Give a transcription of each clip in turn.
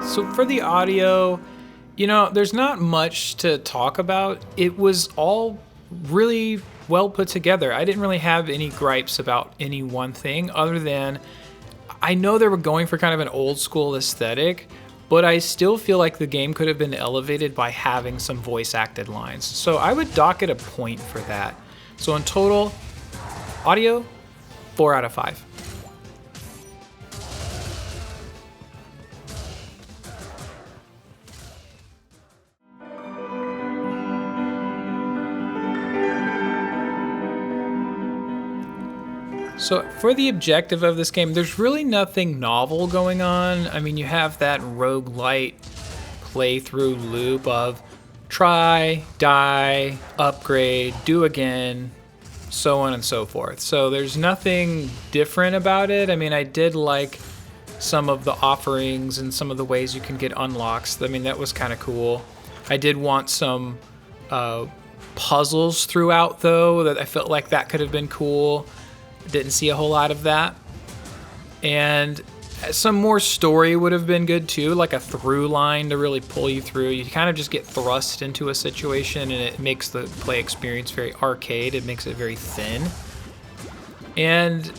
So for the audio, there's not much to talk about. It was all really well put together. I didn't really have any gripes about any one thing other than I know they were going for kind of an old school aesthetic, but I still feel like the game could have been elevated by having some voice acted lines. So I would dock it a point for that. So in total, audio, 4 out of 5. So for the objective of this game, there's really nothing novel going on. I mean, you have that roguelite playthrough loop of try, die, upgrade, do again, so on and so forth. So there's nothing different about it. I mean, I did like some of the offerings and some of the ways you can get unlocks. I mean, that was kind of cool. I did want some puzzles throughout, though, that I felt like that could have been cool. Didn't see a whole lot of that. And some more story would have been good too, like a through line to really pull you through. You kind of just get thrust into a situation and it makes the play experience very arcade. It makes it very thin. And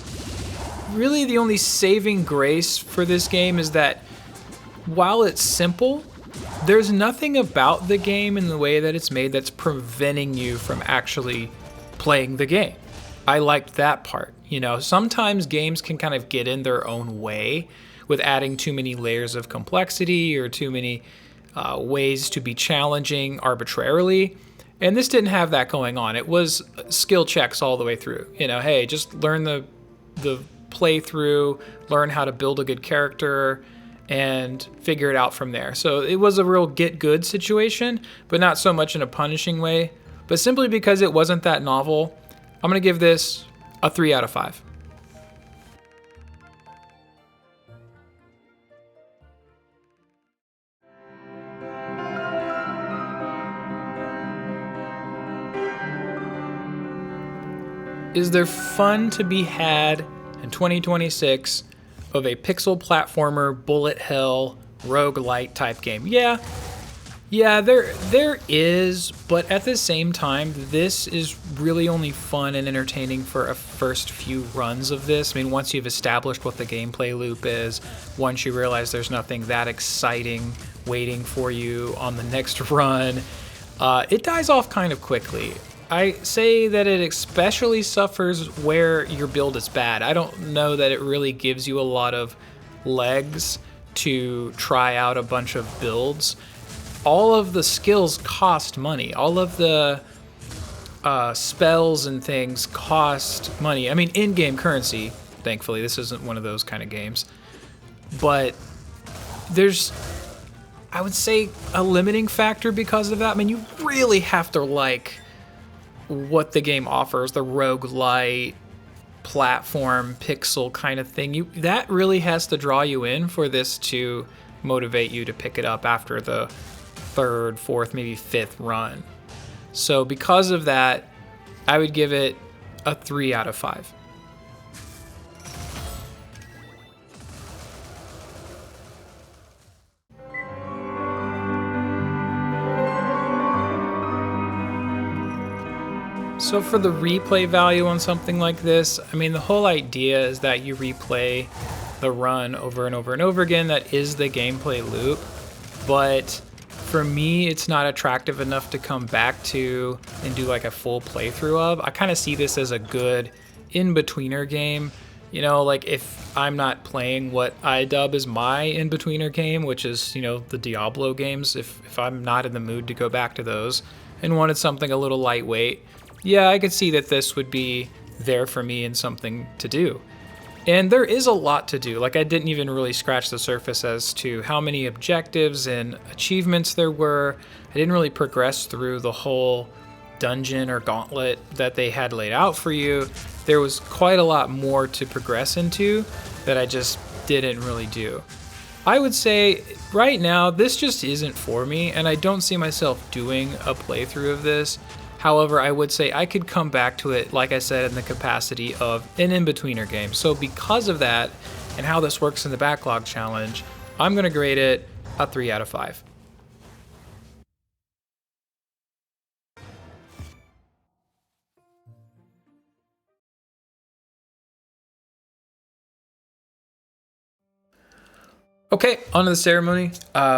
really the only saving grace for this game is that while it's simple, there's nothing about the game in the way that it's made that's preventing you from actually playing the game. I liked that part. Sometimes games can kind of get in their own way with adding too many layers of complexity or too many ways to be challenging arbitrarily. And this didn't have that going on. It was skill checks all the way through. Hey, just learn the playthrough, learn how to build a good character, and figure it out from there. So it was a real get good situation, but not so much in a punishing way. But simply because it wasn't that novel, I'm going to give this a 3 out of 5. Is there fun to be had in 2026 of a pixel platformer, bullet hell, roguelite type game? Yeah, there is, but at the same time, this is really only fun and entertaining for a first few runs of this. I mean, once you've established what the gameplay loop is, once you realize there's nothing that exciting waiting for you on the next run, it dies off kind of quickly. I say that it especially suffers where your build is bad. I don't know that it really gives you a lot of legs to try out a bunch of builds. All of the skills cost money. All of the spells and things cost money. I mean, in-game currency, thankfully. This isn't one of those kind of games. But there's, I would say, a limiting factor because of that. I mean, you really have to like what the game offers, the roguelite, platform, pixel kind of thing. That really has to draw you in for this to motivate you to pick it up after the third, fourth, maybe fifth run. So because of that, I would give it a 3 out of 5. So for the replay value on something like this, I mean, the whole idea is that you replay the run over and over and over again. That is the gameplay loop. But for me, it's not attractive enough to come back to and do like a full playthrough of. I kind of see this as a good in-betweener game. Like if I'm not playing what I dub as my in-betweener game, which is, the Diablo games, if I'm not in the mood to go back to those and wanted something a little lightweight, yeah, I could see that this would be there for me and something to do. And there is a lot to do. Like, I didn't even really scratch the surface as to how many objectives and achievements there were. I didn't really progress through the whole dungeon or gauntlet that they had laid out for you. There was quite a lot more to progress into that I just didn't really do. I would say right now, this just isn't for me, and I don't see myself doing a playthrough of this. However, I would say I could come back to it, like I said, in the capacity of an in-betweener game. So because of that and how this works in the backlog challenge, I'm going to grade it a 3 out of 5. Okay, on to the ceremony.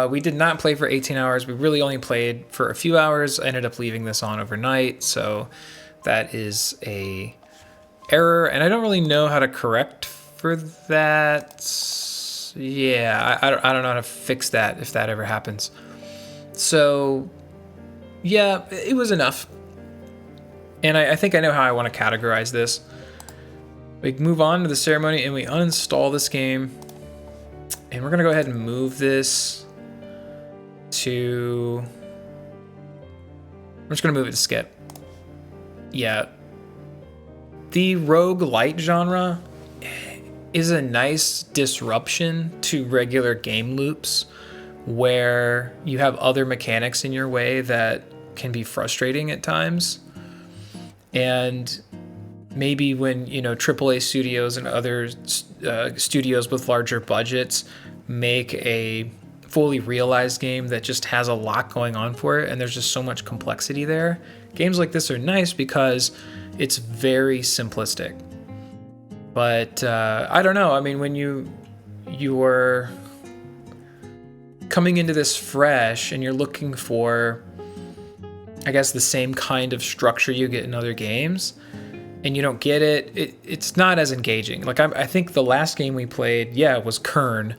We did not play for 18 hours. We really only played for a few hours. I ended up leaving this on overnight, so that is a error, and I don't really know how to correct for that. Yeah, I don't know how to fix that if that ever happens. So, yeah, it was enough. And I think I know how I want to categorize this. We move on to the ceremony, and we uninstall this game. And we're going to go ahead and move this to... I'm just going to move it to skip. Yeah. The roguelite genre is a nice disruption to regular game loops where you have other mechanics in your way that can be frustrating at times. And maybe when, you know, AAA studios and other studios with larger budgets make a fully realized game that just has a lot going on for it and there's just so much complexity there, games like this are nice because it's very simplistic. But I don't know. I mean, when you're coming into this fresh and you're looking for, I guess, the same kind of structure you get in other games, and you don't get it, it's not as engaging. Like I think the last game we played, was Kern,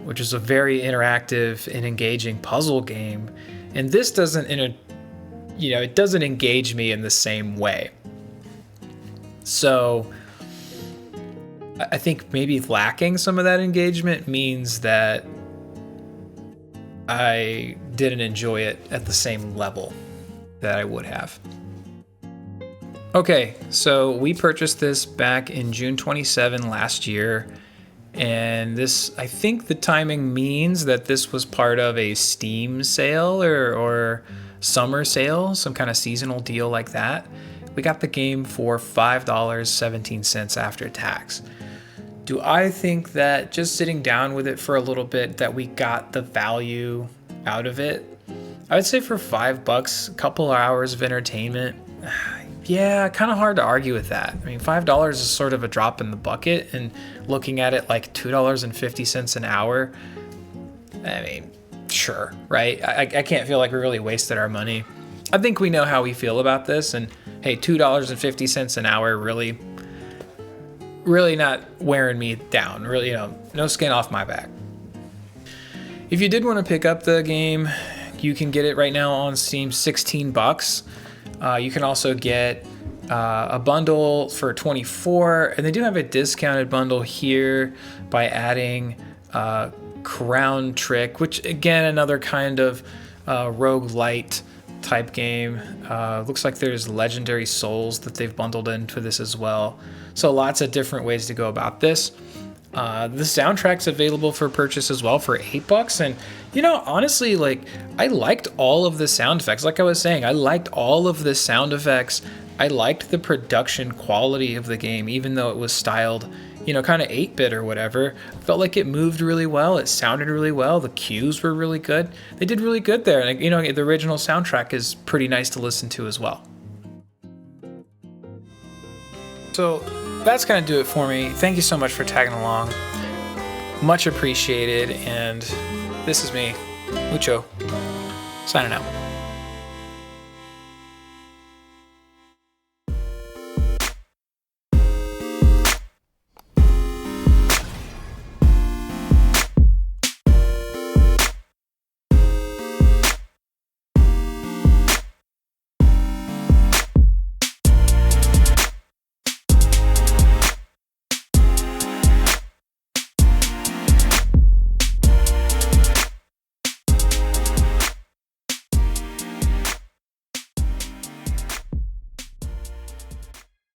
which is a very interactive and engaging puzzle game. And this doesn't, it doesn't engage me in the same way. So I think maybe lacking some of that engagement means that I didn't enjoy it at the same level that I would have. Okay, so we purchased this back in June 27 last year, and this, I think the timing means that this was part of a Steam sale or summer sale, some kind of seasonal deal like that. We got the game for $5.17 after tax. Do I think that just sitting down with it for a little bit that we got the value out of it? I would say for $5, a couple of hours of entertainment. Yeah, kind of hard to argue with that. I mean, $5 is sort of a drop in the bucket, and looking at it like $2.50 an hour, I mean, sure, right? I can't feel like we really wasted our money. I think we know how we feel about this, and hey, $2.50 an hour really not wearing me down. Really, no skin off my back. If you did want to pick up the game, you can get it right now on Steam, $16. You can also get a bundle for $24, and they do have a discounted bundle here by adding Crown Trick, which again, another kind of roguelite type game. Looks like there's Legendary Souls that they've bundled into this as well. So lots of different ways to go about this. The soundtrack's available for purchase as well for $8. And, honestly, like, I liked all of the sound effects. Like I was saying, I liked all of the sound effects. I liked the production quality of the game, even though it was styled, kind of 8-bit or whatever. Felt like it moved really well. It sounded really well. The cues were really good. They did really good there. And, the original soundtrack is pretty nice to listen to as well. So that's going to do it for me. Thank you so much for tagging along. Much appreciated. And this is me, Mucho, signing out.